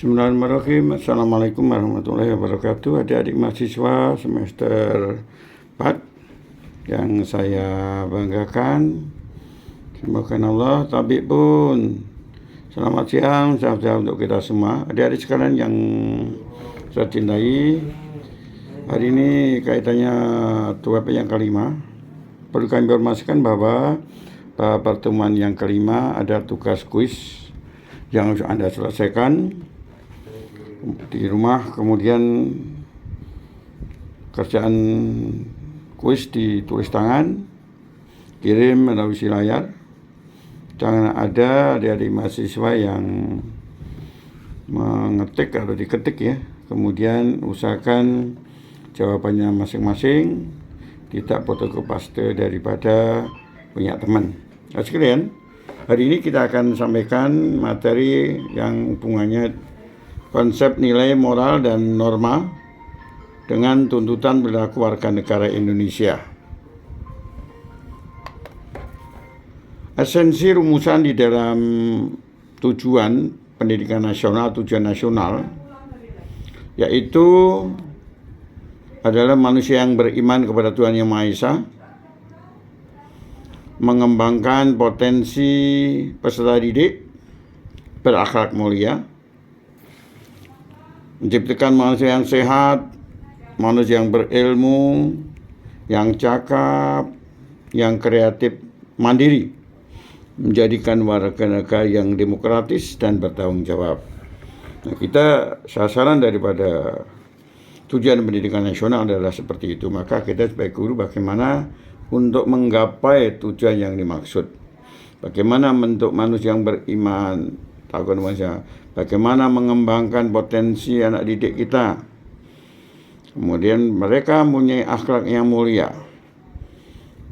Bismillahirrahmanirrahim. Assalamualaikum warahmatullahi wabarakatuh. Adik-adik mahasiswa semester 4 yang saya banggakan. Semoga Allah tabib pun. Selamat siang, sehat-sehat untuk kita semua. Adik-adik sekalian yang saya cintai, hari ini kaitannya TUP yang kelima. Perlu kami informasikan bahwa pertemuan yang kelima ada tugas kuis yang harus Anda selesaikan di rumah, kemudian kerjaan kuis ditulis tangan, kirim melalui layar. Jangan ada adik-adik mahasiswa yang mengetik atau diketik ya. Kemudian usahakan jawabannya masing-masing, tidak fotokopi daripada punya teman. Nah, sekalian, hari ini kita akan sampaikan materi yang hubungannya konsep nilai moral dan norma dengan tuntutan perilaku warga negara Indonesia. Esensi rumusan di dalam tujuan pendidikan nasional, tujuan nasional, yaitu adalah manusia yang beriman kepada Tuhan Yang Maha Esa, mengembangkan potensi peserta didik, berakhlak mulia, menciptakan manusia yang sehat, manusia yang berilmu, yang cakap, yang kreatif, mandiri, menjadikan warga negara yang demokratis dan bertanggung jawab. Nah, kita sasaran daripada tujuan pendidikan nasional adalah seperti itu. Maka kita sebagai guru bagaimana untuk menggapai tujuan yang dimaksud. Bagaimana bentuk manusia yang beriman, takut manusia. Bagaimana mengembangkan potensi anak didik kita. Kemudian mereka mempunyai akhlak yang mulia.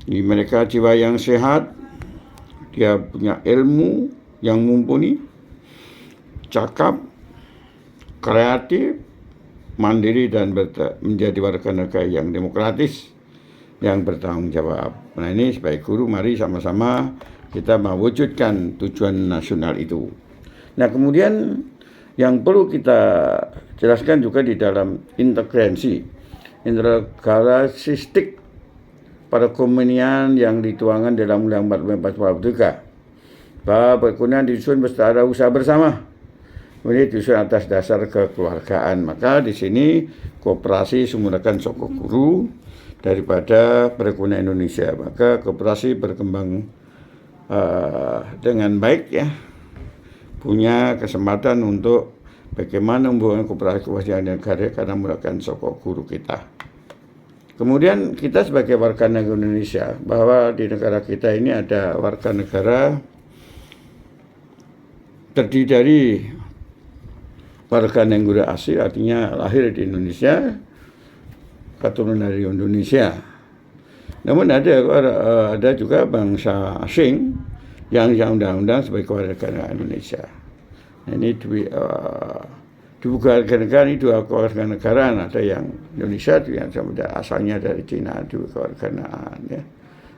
Di mereka jiwa yang sehat, dia punya ilmu yang mumpuni, cakap, kreatif, mandiri, dan menjadi warga negara yang demokratis, yang bertanggung jawab. Nah, ini sebagai guru mari sama-sama kita mewujudkan tujuan nasional itu. Nah, kemudian yang perlu kita jelaskan juga di dalam integrasi integrasistik pada komunian yang dituangkan dalam Undang-Undang 45 bahwa perkuliahan disusun beserta usaha bersama. Kemudian disusun atas dasar kekeluargaan. Maka di sini koperasi menggunakan sokok guru daripada perekonomian Indonesia. Maka koperasi berkembang dengan baik ya. Punya kesempatan untuk bagaimana membangun koperasi negara karena menggunakan sokok guru kita. Kemudian kita sebagai warga negara Indonesia, bahwa di negara kita ini ada warga negara terdiri dari warga negara asli, artinya lahir di Indonesia, keturunan dari Indonesia. Namun ada juga bangsa asing yang undang-undang sebagai warga negara Indonesia. Nah, ini dua warga negara ini dua warga negara, ada yang Indonesia, yang asalnya dari Cina, dua warga negara. Ya.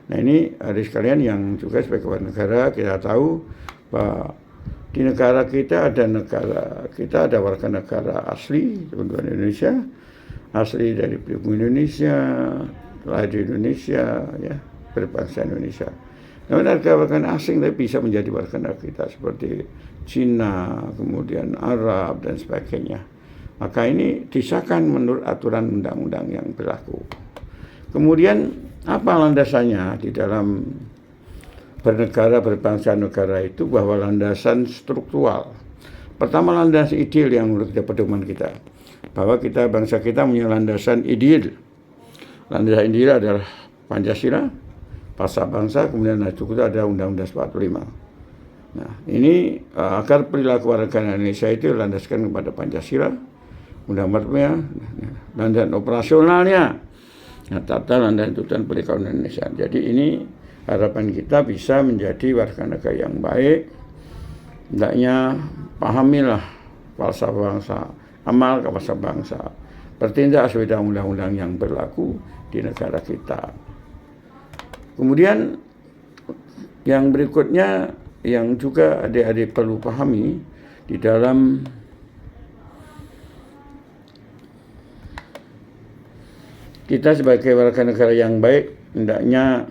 Nah, ini ada sekalian yang juga sebagai warga negara, kita tahu bahwa di negara kita ada warga negara asli teman-teman Indonesia, asli dari pribumi Indonesia, lahir di Indonesia, ya, berbangsa Indonesia. Namun warga asing tapi bisa menjadi warga negara kita seperti Cina, kemudian Arab dan sebagainya. Maka ini disahkan menurut aturan undang-undang yang berlaku. Kemudian apa landasannya di dalam bernegara, berbangsa negara itu, bahwa landasan struktural. Pertama, landasan ideal yang menurut kita pedoman kita. Bahwa kita bangsa kita punya landasan ideal. Landasan ideal adalah Pancasila, Pasca Bangsa, kemudian juga ada Undang-Undang 45. Nah, ini agar perilaku warga Indonesia itu landaskan kepada Pancasila, Undang-Undang, landasan operasionalnya, nah, tata landasan tuntutan perilaku Indonesia. Jadi ini harapan kita bisa menjadi warga negara yang baik, hendaknya pahamilah falsafah bangsa, amal ke falsafah bangsa, bertindak sesuai dengan undang-undang yang berlaku di negara kita. Kemudian yang berikutnya yang juga adik-adik perlu pahami di dalam kita sebagai warga negara yang baik hendaknya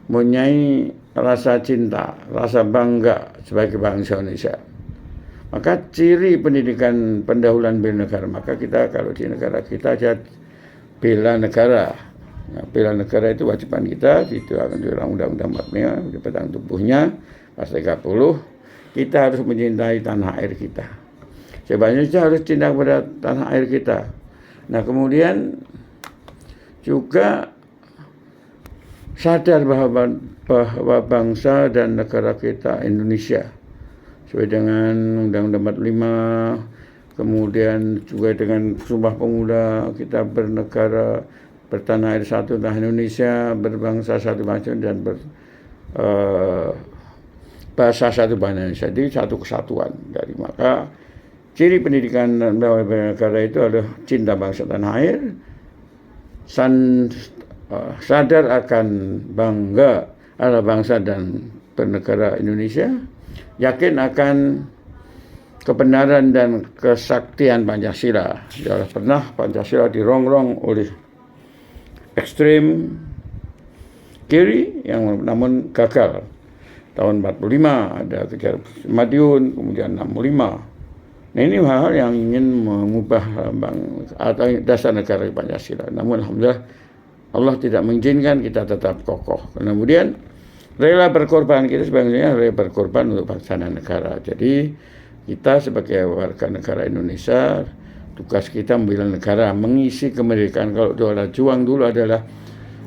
mempunyai rasa cinta, rasa bangga sebagai bangsa Indonesia. Maka ciri pendidikan pendahuluan bela negara, maka kita kalau di negara kita bela negara. Nah, bela negara itu wajiban kita, itu akan di Undang-Undang 45 di Batang Tubuhnya pasal 30. Kita harus mencintai tanah air kita. Sebenarnya harus cinta kepada tanah air kita. Nah, kemudian juga sadar bahwa bangsa dan negara kita Indonesia sesuai dengan Undang-Undang 45, kemudian juga dengan Sumpah Pemuda kita bernegara, bertanah air satu, tanah Indonesia, berbangsa satu bangsa dan bahasa satu bahasa Indonesia. Jadi satu kesatuan. Dari maka ciri pendidikan negara itu adalah cinta bangsa tanah air, sadar akan bangga adalah bangsa dan bernegara Indonesia, yakin akan kebenaran dan kesaktian Pancasila. Jangan pernah Pancasila dirongrong oleh ekstrem kiri yang namun gagal. Tahun 45 ada kejar Madiun, kemudian 65. Nah, ini hal-hal yang ingin mengubah atau dasar negara Pancasila. Namun alhamdulillah Allah tidak mengizinkan, kita tetap kokoh. Kemudian rela berkorban, kita sebenarnya rela berkorban untuk bangsa dan negara. Jadi kita sebagai warga negara Indonesia, tugas kita membela negara, mengisi kemerdekaan. Kalau juang dulu adalah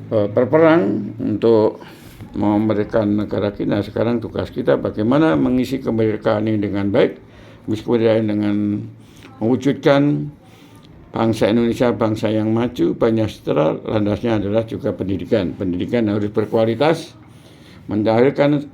berperang untuk memerdekakan negara kita. Sekarang tugas kita bagaimana mengisi kemerdekaan ini dengan baik, mengisi kemerdekaan dengan mewujudkan bangsa Indonesia, bangsa yang maju, banyak sejahtera. Landasnya adalah juga pendidikan. Pendidikan harus berkualitas, mendahulukan